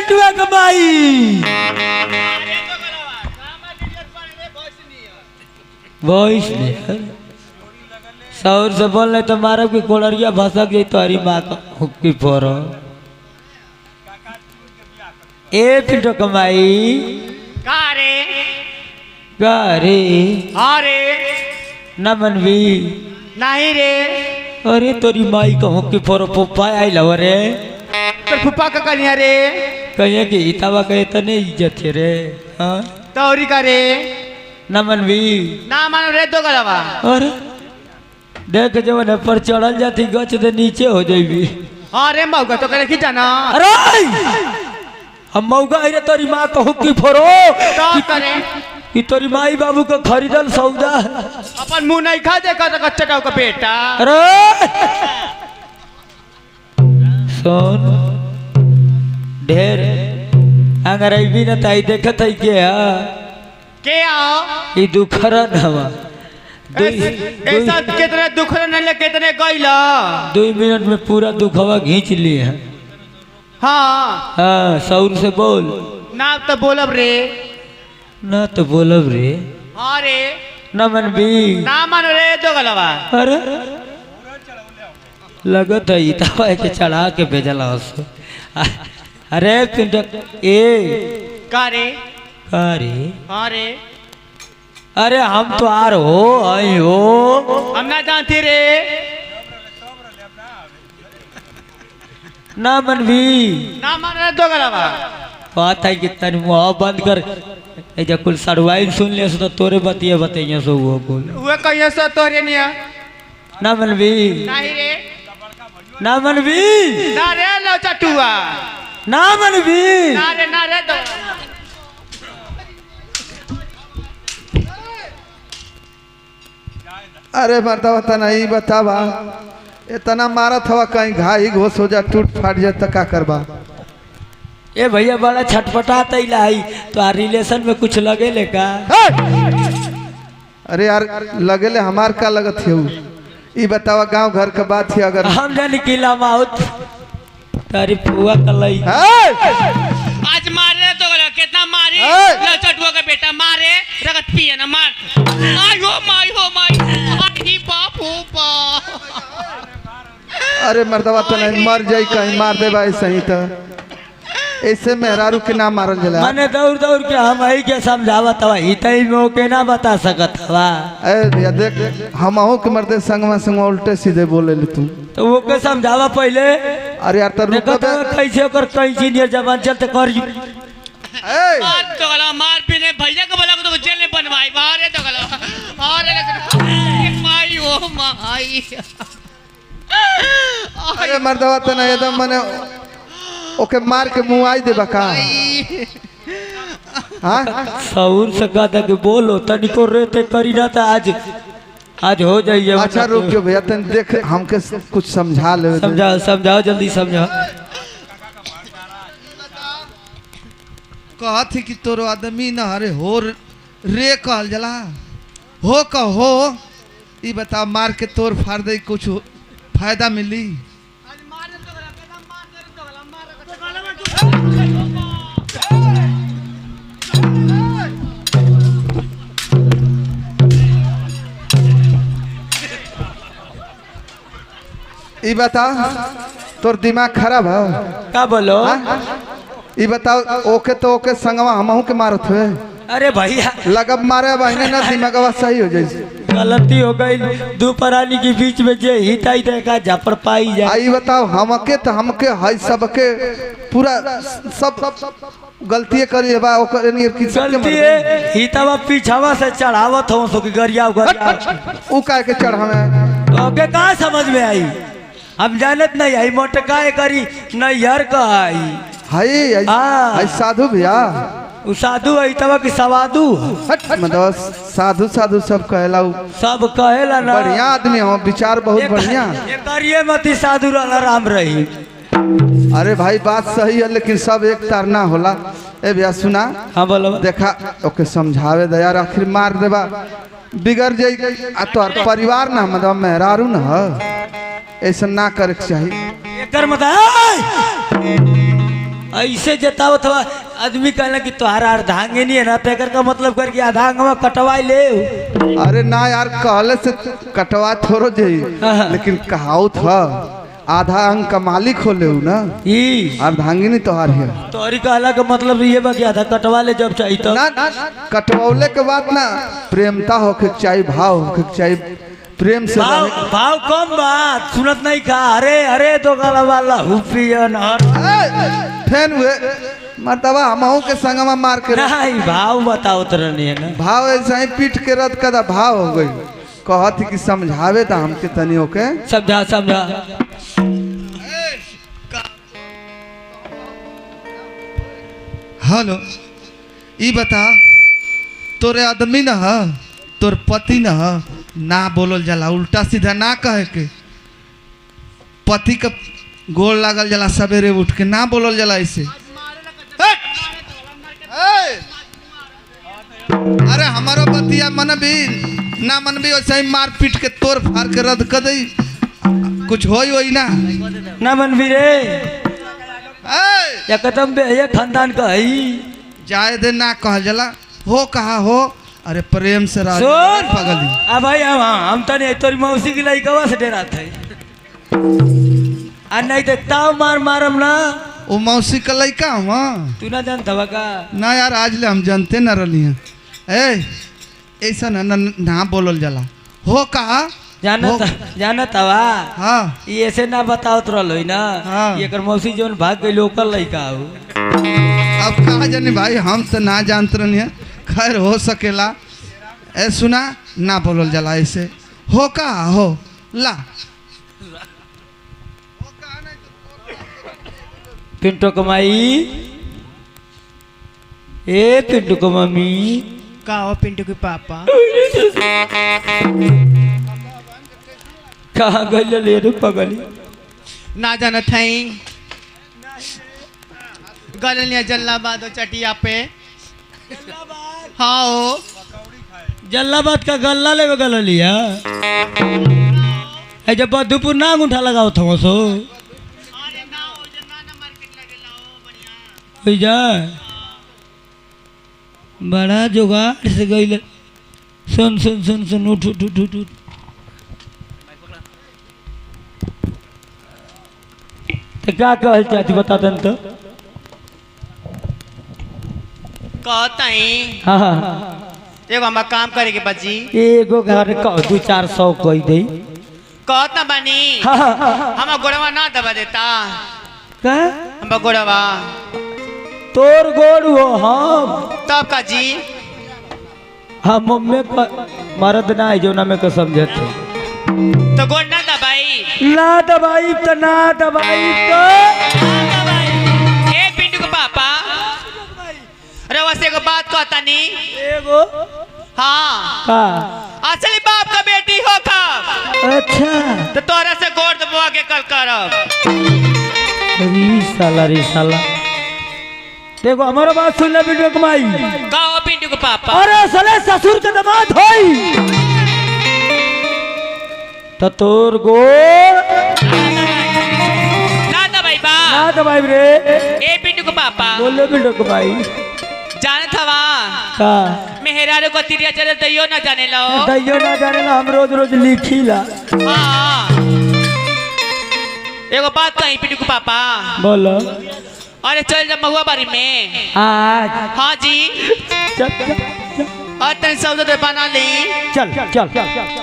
पिंटुआ कमाई वॉइस में सौर से बोलने तो मारा की कोलरिया भाषा गई तुम्हारी माँ का हुक्की फोरो ए पिंटू कमाई कारे अरे नमन भी नहीं रे अरे तोरी माई का हुक्की फोरो पुप्पा आई लव रे तो फुप्पा का कन्या रे कहिए कि इतावा कहे तो नहीं इज्जत है रे हाँ तौरी करे नमन भी ना मानो रे दो गलवा अरे देख जब पर चढ़ल जाती गच दे नीचे हो जाएगी अरे मौका तो करे खींचा ना अरे हम मौका है तोरी माँ को हुक्की फोरो तो करे कि तोरी माई बाबू का खरीदल सौदा अपन मुंह नहीं खा देखा तो कच्चा टाव का बेटा अरे सुन ढेर अगर भी न ताई देखत है के आओ ये दुखरा नवा ऐसा कितने दुख न कितने गईला 2 मिनट में पूरा दुखवा खींच लिए हैं हाँ हाँ सौर से बोल ना तो बोलब रे ना तो बोलब रे अरे नमन भी ना मानो रे दो गलवा अरे लगत है इतावा के चढ़ा के भेजला उसको अरे पिंड ए कारे अरे अरे हम तो आ रहे हो आई हो हम ना जानते रे ना मन भी ना मानो रे दो गलवा बात है कितना मुँह बंद कर जब कुल सड़वाई सुन लिया तो तोरे बतिया बताइए सो वो कुल वो कहिए सो तोरे निया ना मन भी नहीं रे ना मन भी ना रे लो चटुआ ना मन भी ना रे दो अरे मर्दा बता नहीं बतावा इतना मारत हवा कहीं घाई घोष हो जा टूट फाट जा तो का करबा ए भैया बड़ा छटपटाता इलाई तो आ रिलेशन में कुछ लगे ले का अरे यार लगेले हमार का लगत है ई बतावा गांव घर का बात है अगर हम जाने किला माउत तारी फुआ कलई आज मारे तो गला कितना मारी लो चटुआ का बेटा मारे रगत पिए ना मार माई हो आई बाप हो बा अरे मर्दवा तो नहीं मर जाई कहीं मार दे भाई सही तो ऐसे मेहरारू के नाम मारल जला माने दौड़ के हम ही के समझावत हवा इतई में के ना बता सकत हवा ए या देख हम आहू के मर्दे संग उल्टे सीधे बोले ले तू तो वो के समझावा पहले अरे यार तो रुको तो कैसे कर कैसी नियर जबान चलते कर मार तो गला मार पीने भैया को बोला तो जेल में बनवाई बाहर है तो गला अरे माई ओ माई अरे मर्दवा तो नहीं एकदम मने ओके मार के मुंह आई दे बका हाँ सौर सका था कि बोलो तनिको रेते करी ना था आज हो जाइए अच्छा रुकियो भैया तन देख हमके कुछ समझा ले समझाओ जल्दी समझाओ कहा थी कि तोरो आदमी न हरे हो रे कहल जला हो कहो ई बता मार के तोड़ फाड़ दे कुछ फायदा मिली ई बता तोर दिमाग खराब है क्या बोलो ई बताओ ओके तो ओके संगवा हमहू के मारत हुए अरे भैया लगब मारे बहने ना दिमागवा सही हो जाए गलती हो गई दो प्राणी के बीच में जे हिताई देखा झापड़ पाई जाए आई बताओ हमके तो हमके है सबके पूरा सब गलती करी बा ओकर नहीं की गलती है हितावा पीछावा से चढ़ावत हो सो कि गरिया ऊ काहे के चढ़ावे ओके कहाँ समझ में आई हम जानत नहीं आई मोटका करी नैहर का आई हाय साधु भैया उ साधु है तब कि सवादु मतलब साधु साधु सब कहला सब कहेला ना बढ़िया आदमी हो विचार बहुत बढ़िया करिए मती साधु राम रही अरे भाई बात सही है लेकिन सब एक तारना होला ए भैया सुना हाँ बोलो देखा ओके समझावे दया आखिर मार देबा बिगड़ जाई आ तोर परिवार ना मतलब मेहरारू ना ऐसा ना करे के चाहिए एकर मत ऐसे जताओ था आदमी कहला कि तोहारा अर्धांगे नहीं है ना तेकर का मतलब कर कि आधांगवा कटवाई ले। अरे ना यार कहले से कटवा थोड़ो जाई लेकिन कहाऊ था आधा अंग का मालिक हो ले ना ई अर्धांगिनी तोहार है। तोहरी कहला का मतलब ये बा कि आधा कटवा ले जब चाहिए तो ना कटवौले के बाद ना प्रेमता होके चाहिए भाव होके चाहिए प्रेम से भाव भाव कम बात सुनत नहीं का अरे अरे तो गला वाला हुपियन हर फेन हुए मर्दवा हमहू के संगमा मार के नहीं भाव बताओ तरह नहीं है ना भाव ऐसा ही पीट के रद कदा भाव हो गई कहती कि समझावे था हमके तनी ओके समझा समझा। हेलो ई बता तोरे आदमी न ह तोर पति न ह ना बोलल जाला उल्टा सीधा ना कहे के पति का गोड़ लागल जाला सवेरे उठ के ना बोलल जाला ऐसे। अरे हमारो बतिया मन भी ना मन भी वैसे ही मार पीट के तोड़ फाड़ के रद्द कर दई कुछ होई ना ना मन भी रे या कदम बे ये खानदान का है जाए दे ना कहल जाला हो कहा हो अरे प्रेम से राज सुन पगली अब भाई हम तो नहीं तोरी मौसी की लड़का से डरा थे आ नहीं तो ताव मार मारम ना वो मौसी का लड़का हुआ तू ना जानता का ना यार आज ले हम जानते न रही हैं ऐसा ना बोलल जाला हो कहा जाना तवा हाँ ये ऐसे ना बताओ तो रही ना हाँ। ये कर मौसी जोन भाग गई लोकल लड़का हो अब कहा जाने भाई हम तो ना जानते रही हैं खैर हो सकेला ए सुना ना बोलल जाला ऐसे हो कहा हो ला पिंटू कमाई ए पिंटू को मम्मी का हो पिंटू के पापा कहाँ गई ले रे पगली ना जानत हई गलनिया जल्लाबाद चटिया पे हाँ हो जल्लाबाद का गल्ला ले गल लिया ए जब बदुपुर ना अंगूठा लगाओ था सो जा बड़ा जुगाड़ से गई सुन सुन सुन सुन उठ उठ उठ उठ तो क्या कहल चाहती बता दन तो कहतई हाँ हाँ एगो हमारा काम करे के बजी एगो घर कह 200-400 कह दे कहत ना बनी हाँ हाँ हमारा गोड़वा ना दबा देता का हमारा गोड़वा तोर गोड़ हो हम तब का जी हम मम्मी का मर्द ना है जो ना में को समझते तो गोड़ ना दबाई ना दबाई तो ना दबाई तो ए पिंटू के पापा अरे वैसे एगो बात कहता नी एगो हाँ का असली बाप का बेटी हो खा अच्छा तो तोरा से गोड़ दबवा के कल करब री साला देखो हमारा बात सुन ले वीडियो कमाई का हो पिंटू के पापा अरे साले ससुर के दामाद होई तो तोर गोड़ ना दबाई बा ना दबाई रे ए पिंटू के पापा बोले वीडियो कमाई जानत हवा का मेहरारू को तिरिया चले दैयो ना जाने लो दैयो ना जाने ला हम रोज रोज लिखीला हाँ एगो बात कही पिंटू के पापा बोलो अरे चल जा महुआ बारी में आज हाँ जी चल चल चल और तन सौदा बना ली चल चल चल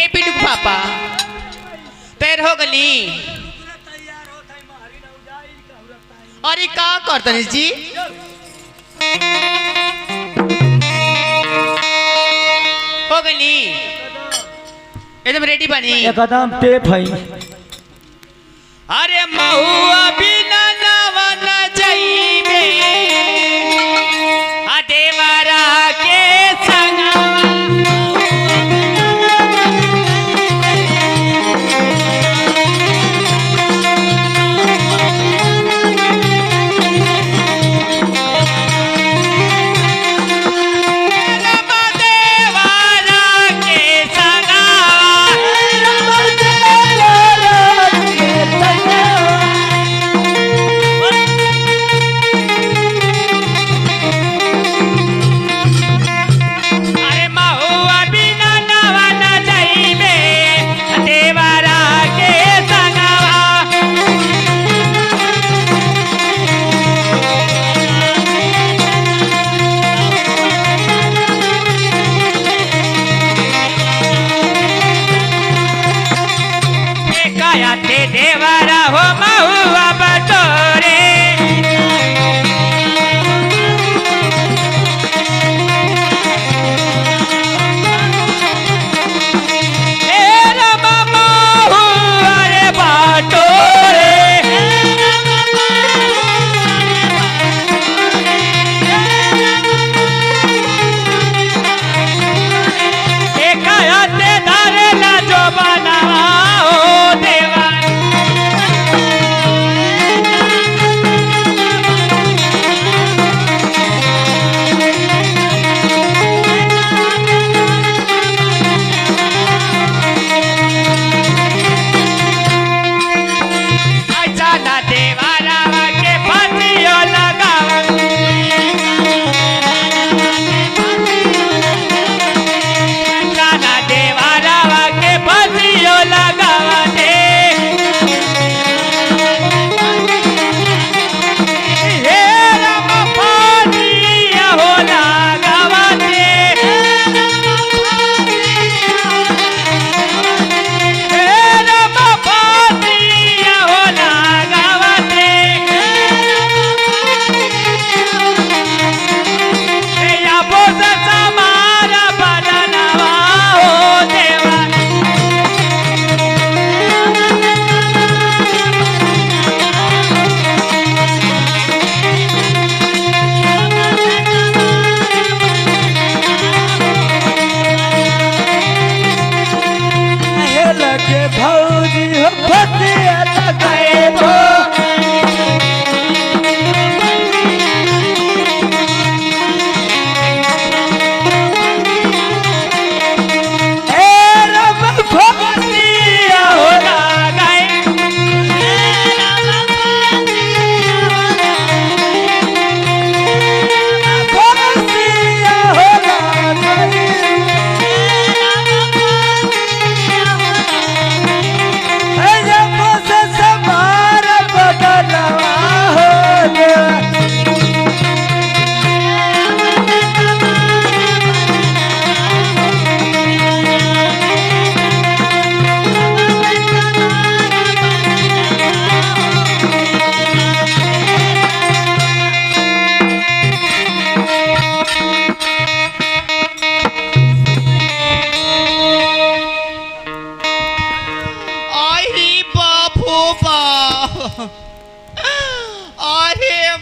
ए पिंटू के पापा तैयार हो गली अरे का करतनी जी हो गली एकदम रेडी बनी एकदम टेप है अरे महुआ बिना नवा न जाइबे आ देवरा के संगवा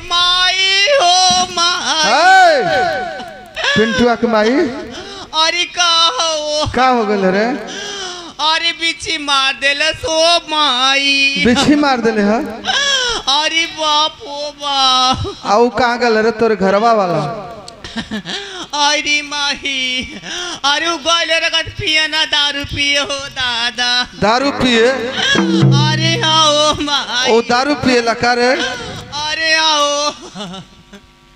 माई हो माई। पिंटुआ के माई अरे का हो गल रे? अरे बिछी मार देले सो माई। बिछी मार देले है? अरे बाप हो बाप। आऊ कहाँ गल रे तोरे घरवा वाला? अरे माही अरे गले रगत पिए ना दारू पिए हो दादा। दारू पिए? अरे आओ माई। ओ दारू पिए लका रे? अरे आओ।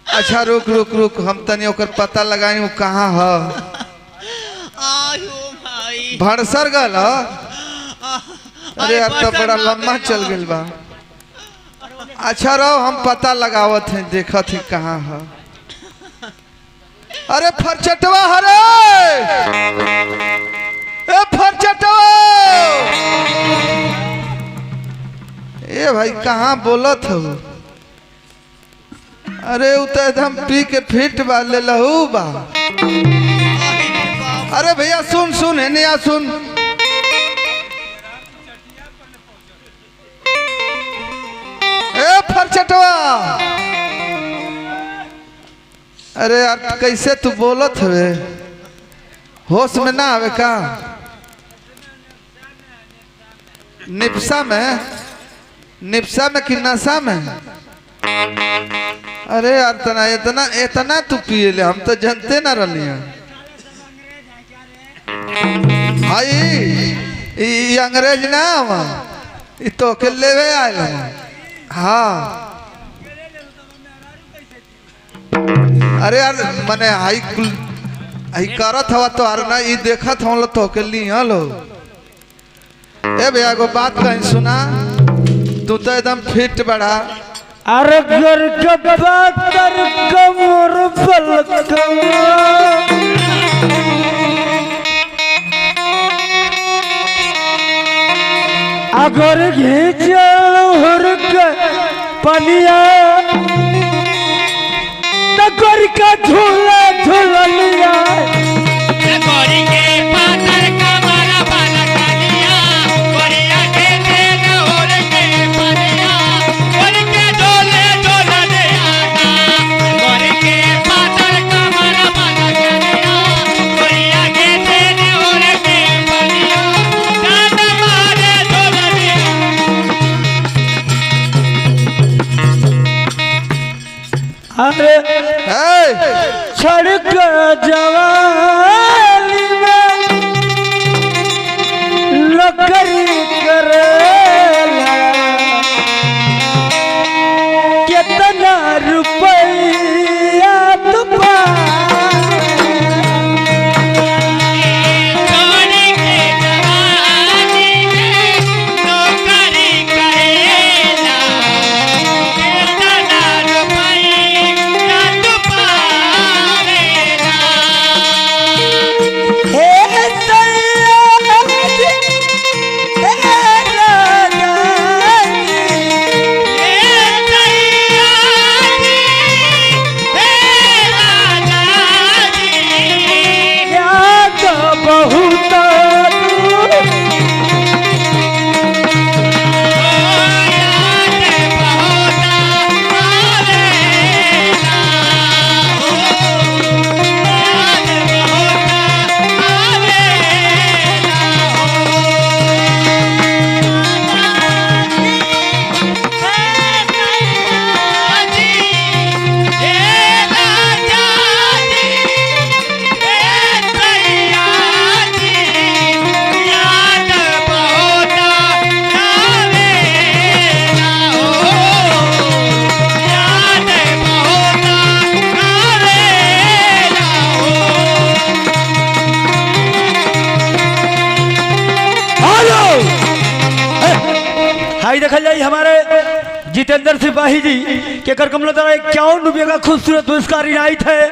अच्छा रुक रुक रुक हम तनी ओकर पता लगाई वो कहाँ है। आयो भाई भड़सर गल ह? अरे अब तो बड़ा लम्बा चल गल बा। अच्छा रहो हम पता लगावत हैं देखत हैं कहाँ है। अरे फरचटवा हरे ए फरचटवा ए भाई कहाँ बोलत हो? अरे उ तो एकदम पी के फिट बा ले लहू बा। अरे भैया सुन सुन है नहीं सुन। ए फरचटवा अरे यार कैसे तू बोलत हवे? होश में ना आवे का? निपसा में कि नशा में? अरे यार तना इतना इतना तू पिए ले हम तो जानते ना रही भाई। ये अंग्रेज ना ये तो के लेवे आए। हाँ अरे यार मने आई करत हवा तो आर ना ये देखत हम तो के लिए लो। ए भैया को बात कहीं सुना तू तो एकदम फिट बढ़ा। अरे घर का बात कर कमर अगर घींचल पनिया तगर का झूला झूलिया। गोरी के पातर कमरा बाला कालिया गोरिया के देन और के पनिया गोरी के डोले डोला दे आगा। गोरी के पातर कमरा बाला कालिया गोरिया के देन और के पनिया दादा मारे डोला दे। अरे सड़क जवानी में नौकरी करेला कितना रुपया तो गोरी के जवानी में नौकरी करेला कितना रुपया तू पावेला। हाई देखल जाई हमारे जितेंद्र सिपाही जी के कर कमलों द्वारा 51 रुपये का खूबसूरत पुरस्कार इनायत है।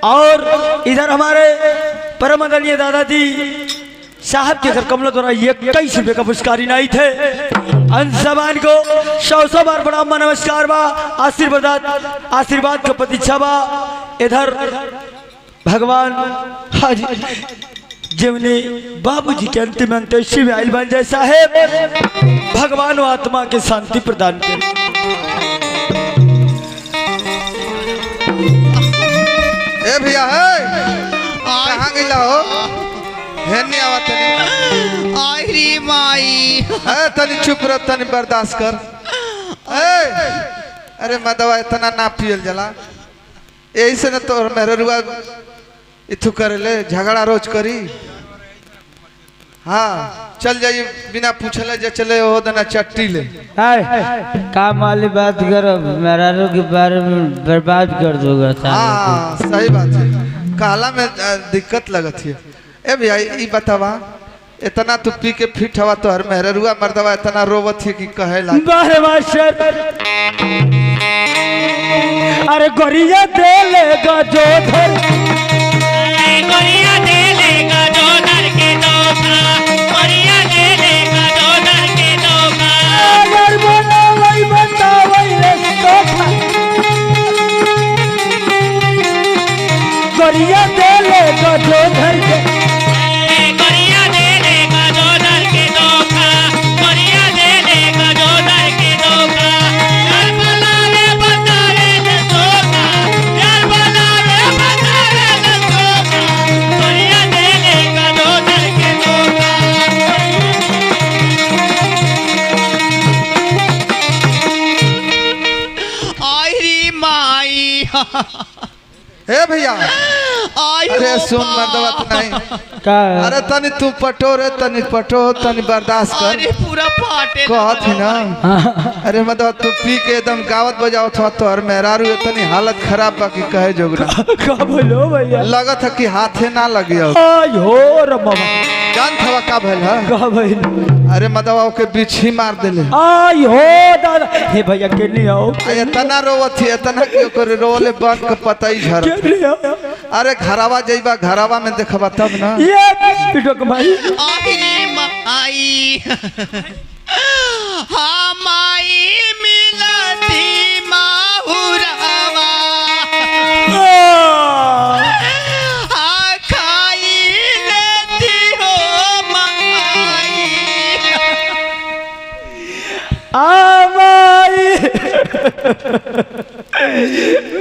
और इधर हमारे परम आदरणीय दादाजी साहब के घर कमलों द्वारा 21 रुपये का पुरस्कार इनायत है। अंशमान को 100 बार बड़ा नमस्कार बा। आशीर्वाद का प्रतीक्षा बा। इधर भगवान हाजी जिमने बाबूजी के अंतिम अंत्येष्टि में आइल बन जैसा है भगवान आत्मा के शांति प्रदान करे। ए भैया कहाँ गिला हो हेनी आवा तनी आहिरी माई तनी चुप रह तनी बर्दाश्त कर अरे मदवा इतना ना पियल जला यही से न तोर मेहरुआ इथु कर ले झगड़ा रोज करी हाँ चल जाइए बिना पूछले जे चले हो दना चट्टी ले काम वाली बात करो मेरा के बारे में बर्बाद कर दोगे हाँ सही बात है काला में दिक्कत लगत है ए भैया ये बतावा इतना तू पी के फिट हवा तो हर मेहरुआ मर्दवा इतना रोवत है कि कहे ला बारे मास्टर अरे गोरिया दे लेगा जो धर गोरिया दे लेगा जो दर के धोखा गोरिया दे लेगा जो दर के धोखा अगर बोला वही बता वही धोखा गोरिया दे लेगा जो धर के गोरिया दे लेगा जो दर के धोखा गोरिया दे लेगा जो दर के धोखा यार बोला रे बता रे धोखा यार बोला रे बता रे धोखा गोरिया दे लेगा जो दर के धोखा आहिरी माई ए भैया अरे सुन मर्दवा तो नहीं का अरे तनी तू पटो रे तनी पटो तनी बर्दाश्त कर अरे पूरा फाटे कहत ही ना अरे मतलब तू पी के एकदम गावत बजाओ था तो और मेहरारू इतनी हालत खराब बाकी कहे जोगरा का बोलो भैया लगत है कि हाथे ना लगी हो आई हो रमा जान थवा का भइल है का भइल अरे मदवा के बिछी मार देले आई हो दादा हे भैया के नहीं आओ इतना रोवत थी इतना क्यों करे रोले बन के पता ही झर के नहीं आओ अरे घरावा जइबा घरावा में देखबा तब ना ये पिटो कमाई आहिरी माई हाँ माई मिलती माहुरावा हाँ खाई लेती हो माई आमाई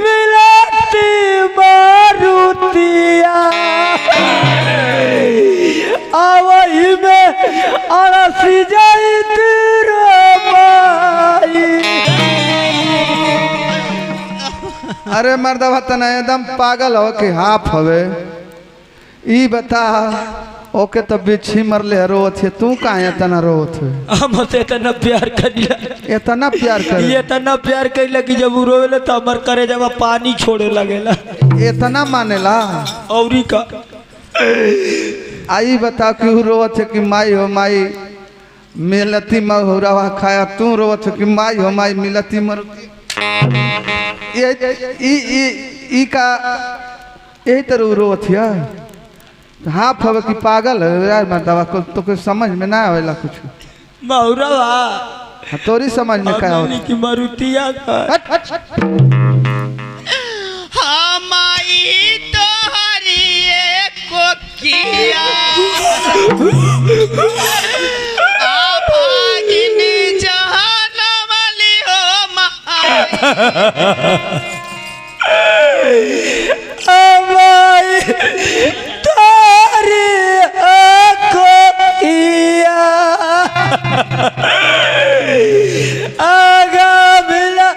मिलती मारुतिया आवही में अरसी जाई तेरा माई अरे मर्दवा तना एकदम पागल हो कि हाफ हवे ई बता ओके तो बिछी मरले रोवत है तू काहे इतना रोवत है हम से इतना प्यार करिया इतना प्यार कर ये इतना प्यार कइला कि जब उ रोवेला त हमर करे जब पानी छोड़े लगेला इतना मानेला औरी का आई बता कि रोवत है कि माई हो माई मिलती महुरावा खाया तू रोवत है कि माई हो माई मिलती मरुती ये ई का यही तरह रोवत है हाँ फब कि पागल है यार मर्दवा को तो कुछ समझ में ना आवेला कुछ महुरवा तोरी समझ में क्या अगली की मारुतिया का हाँ माई तो हरिए को किया आप भागिनी जहान वाली हो अमाई तारी आँखों आगा मिला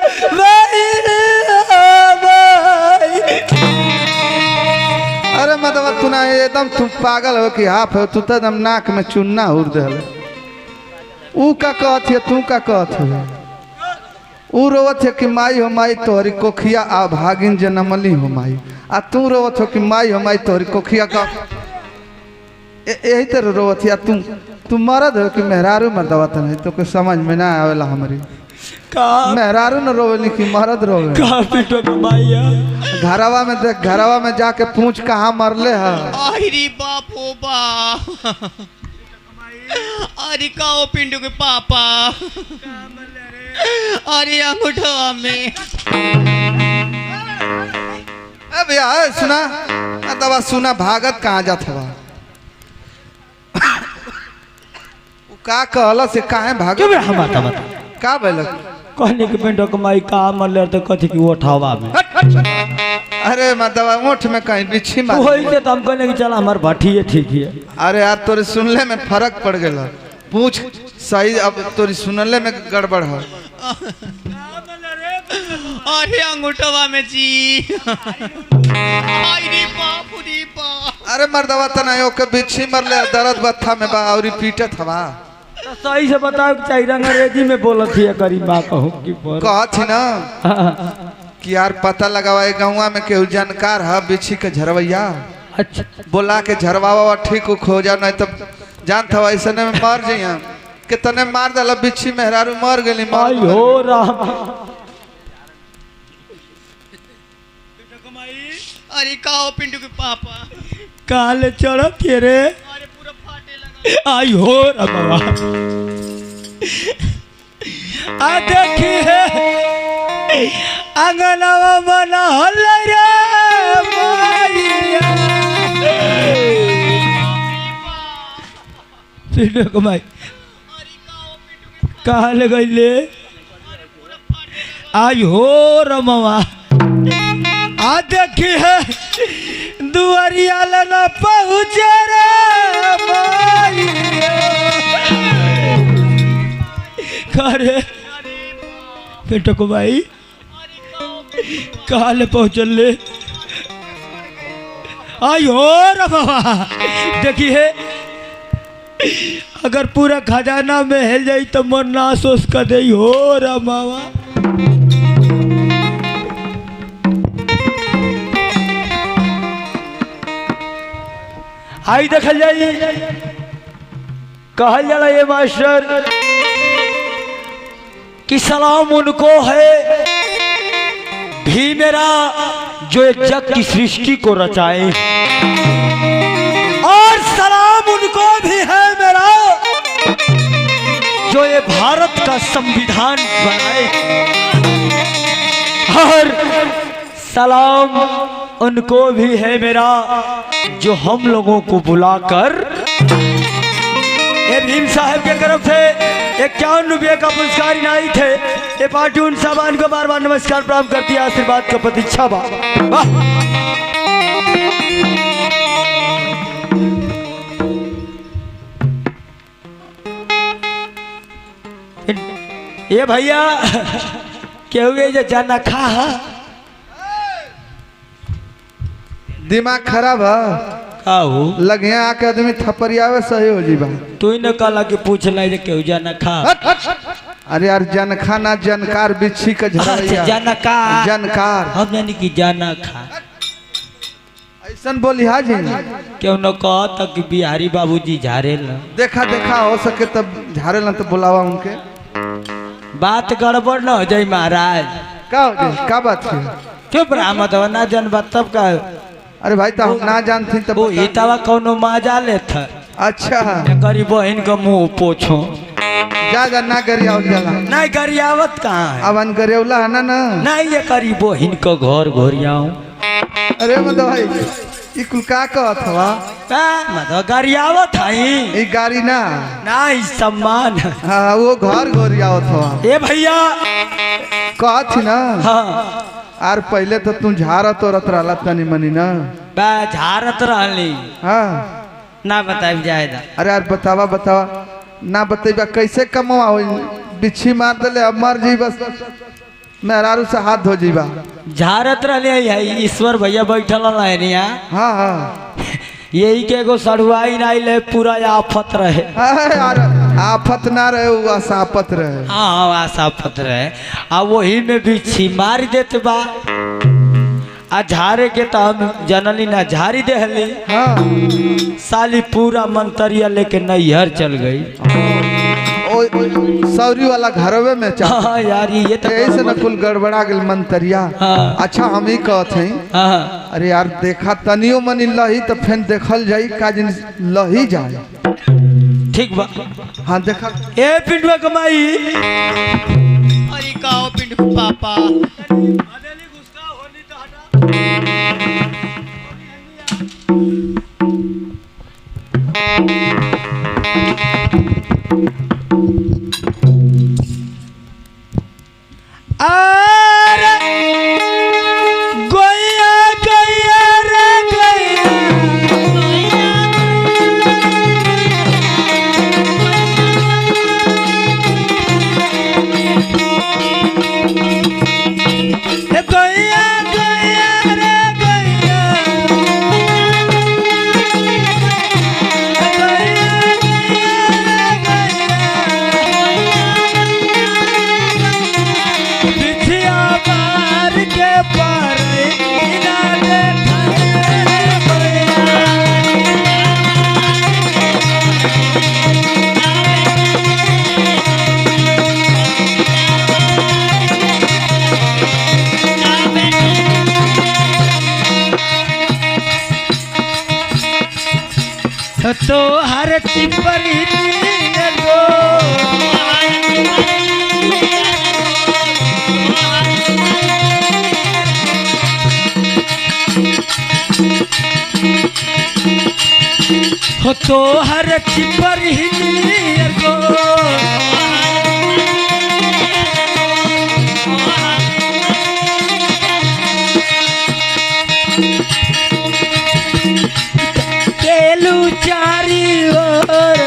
अरे मतलब तू ना एकदम तू पागल हो कि हाफ हो तू तो एकदम नाक में चुन्ना उड़ दे ऊ का कहत है तू का कहत है ऊ रोवत है कि माई हो माई तोहरी कोखिया आ भागिन जनमली हो माई आ तू रोवत हो कि माई हो माई तोहरी कोखिया का यही तरह रोवत है तू मरद हो कि मेहरारू मर्दवा तो नहीं तो कुछ समझ में ना आवेला हमारी का मेहरारू न रोवेली कि मरद रोवे का पिटो कमाइया घरवा में देख घरवा में जाके पूछ कहाँ मरले है आहिरी बाप हो बा अरे काओ पिंडू के पापा अरे अंगूठा में ए भैया सुना दवा सुना भागत कहाँ जात हवा का कहला से काहे भागत क्यों हम बता बता का भइल कहने के पिंडो कमाई का मरले तो कथी की उठावा में अरे मतवा ऊँट में कहीं बिच्छी मार वही से तो हम कहने की चल हमार भाठी है ठीक है। अरे यार तोरे सुनले में फर्क पड़ गया पूछ सही अब तोरी सुनले में गड़बड़ है अरे अंगूठवा में जी अरे बाप रे बाप अरे मर्दवा तना ओके बिच्छी मरले दर्द बत्था में बा और पीटत हवा तो सही से बताओ कि चाहिए अंग्रेजी में बोलत ही करी माँ कहूँ की पर कहत ही ना कि यार पता लगावा गाँव में केहू जानकार है बिच्छी के झरवैया अच्छा बोला के झरवावा ठीक हो जा नहीं तो जानत हवा ऐसे में मर जाइए कि तने मार दला बिच्छी मेहरारू मर गेली आई हो राम। अरे का हो पिंटू के पापा काले चढ़ के रे अरे पूरा फाटे लगा आई हो रबा आ देखी है अंगनवा बना रे मारिया पिंटू कमाई कहाँ ले गईले आई हो रमवा आ देखी है दुआरिया लना पहुँचे रे मारिया करे बेटो को भाई कहाँ ले पहुँचल ले आई हो रमवा देखी है अगर पूरा खजाना में हिल जाई तो मन ना सोच कर दे हो रमावा। आई देखल जाई कहल जाला ये मास्टर कि सलाम उनको है भी मेरा जो एक जग की सृष्टि को रचाए और सलाम उनको भी है मेरा जो ये भारत का संविधान बनाए और सलाम उनको भी है मेरा जो हम लोगों को बुलाकर ये भीम साहब के तरफ से 51 रुपये का पुरस्कार इनायत है। ये पार्टी उन सामान को बार बार नमस्कार प्राप्त करती है, आशीर्वाद का प्रतीक्षा बा। ये भैया क्यों ये जाना खा दिमाग खराब है का हो लगे आके आदमी थपरियावे सही हो जीवा तू ही न कहला कि पूछ ला क्यों जाना खा। अरे यार जनखा ना जनकार बिच्छी का झरैया जानकार जनकार हम यानी कि जाना खा ऐसा बोली हा जी क्यों न कह कि बिहारी बाबूजी झारे ल देखा देखा हो सके तब झारे ना तो बुलावा उनके बात गड़बड़ न हो जाए महाराज। का हो जी का बात है चुप रहा मत ना जनबा तब का अरे भाई तो हम ना जानती तब वो हितावा कौनो माजा ले था अच्छा करी बहन का मुंह पोछो जा जा ना गरियावल जाला नहीं गरियावत कहाँ है अवन गरियावला है ना नहीं ये करी बहन का घर घोरियाऊ अरे मतलब भाई ई कुल का कहत हवा मतलब गरियावत है ई गाड़ी ना नहीं सम्मान हाँ वो घर गरियावत हवा ए भैया कहत ही ना हाँ आर पहले तो तू झारत औरत रहला तनी मनी ना बा झारत रहली हाँ ना बताई जाएगा। अरे यार बतावा बतावा ना बतेबा कैसे कमवा हो बिच्छी मार दले अब मर जी बस मेहरारू से हाथ धो जीबा झारत रहले है ईश्वर भैया बैठल है हाँ हाँ यही के एगो सड़ुआई नहीं ले पूरा आफत रहे यार आफत ना रहे वो असाफत रहे हाँ आफत रहे आ वही में भी छिमारी देते बा आ झारे के तो हम जनली ना झारी देहली हाँ साली पूरा मंतरिया लेके नैहर चल गई सौरी वाला घरवे में चाह हाँ यार ये तो ऐसे न कुल गड़बड़ा गेल मंतरिया हाँ। अच्छा हम ही कहत हई हाँ अरे यार देखा तनियो मनी लही तो फिर देखल जाई का जिन लही जाए ठीक बा हाँ देखा ए पिंडवा कमाई अरे का हो पिंटू के पापा गोया हे गैया गैया रे गैया बिछिया मार के पर तो हर चिपरी गो हो तो हर चिपरी गो चारी ओर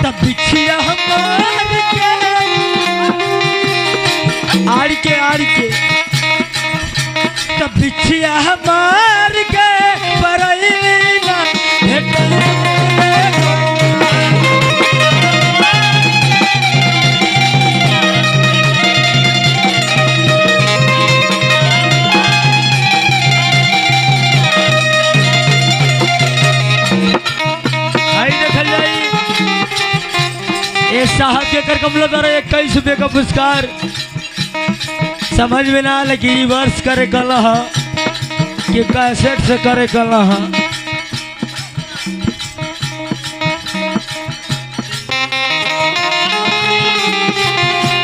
तब बिछिया हमार के आड़ के तब बिछिया हमार के परैना साहब के कर कमला द्वारा 21 रुपये का पुरस्कार समझ में ना लगी रिवर्स करे कल कि कैसेट से करे कल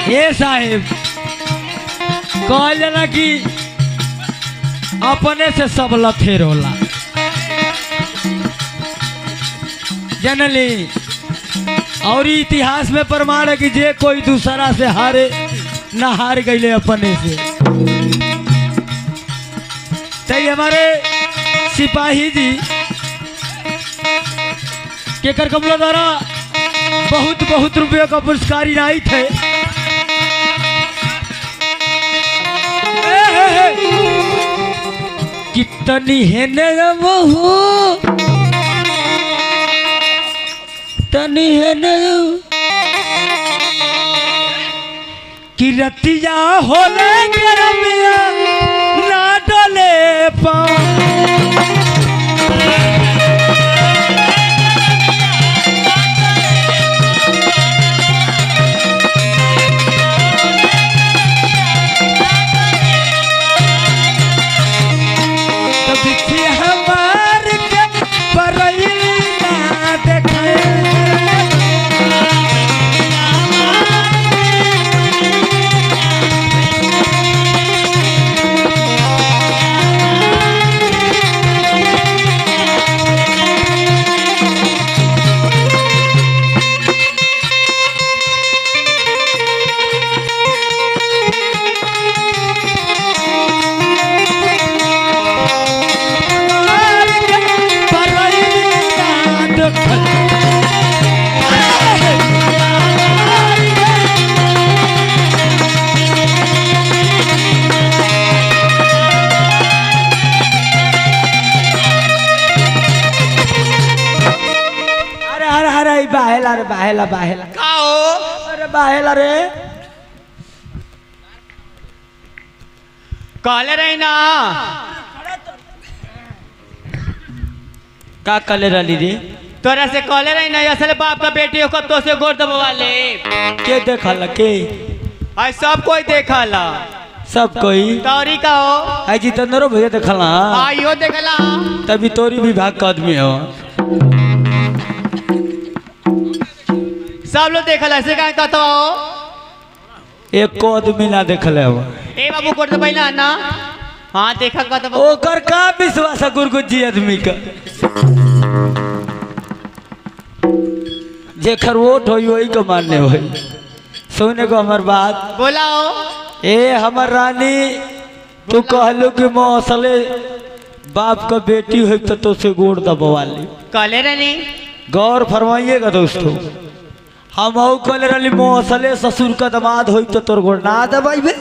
ये साहेब कहल जाना कि अपने से सब लथेर होला जनली और इतिहास में प्रमाण है कि जे कोई दूसरा से हारे ना हार गईले अपने से। तो हमारे सिपाही जी के कर कमला द्वारा बहुत बहुत रुपयों का पुरस्कार इनाई थे। कितनी है न तनी है न कि रतिया होले गरमिया ना डोले हमार के परई ना देखे बाहेला रे बाहेला बाहेला का हो अरे बाहेला रे कहले रही ना का कले रही रे तोरा से कहले रही ना असल बाप का बेटी हो कब तो से गोर दबवा ले के देखल के आज सब कोई देखला सब कोई तोरी का हो आई जितेंद्रो भैया देखल आइयो देखला तभी तोरी विभाग का आदमी हो सब लोग देखल ऐसे का कहता हो एक को आदमी ना देखले हो ए बाबू गोर दबैला ना हां देखा कहता ओकर का विश्वास है गुरगुजी आदमी का जे खरवोट होई वही को मानने होई सुने को हमार बात बोलाओ ए हमर रानी तू कहलू कि मौसले बाप का बेटी हो तो से गोड़ दबवा ली। कले रहनी गौर फरमाइएगा दोस्तों, हम हऊ कल रही मौसले ससुर का दामाद हो तो तोर गोड़ ना दबाइबे।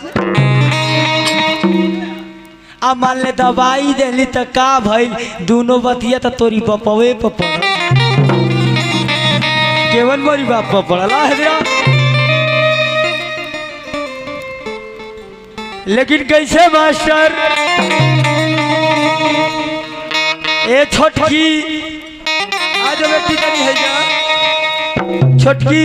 आ मान ले दवाई देली तो का भइल, दोनों बतिया तो तोरी बपवे पर पड़ल, केवन मोरी बाप पर पड़ल है। लेकिन कैसे मास्टर ए छोटकी आज बेटी नहीं है जा छोटकी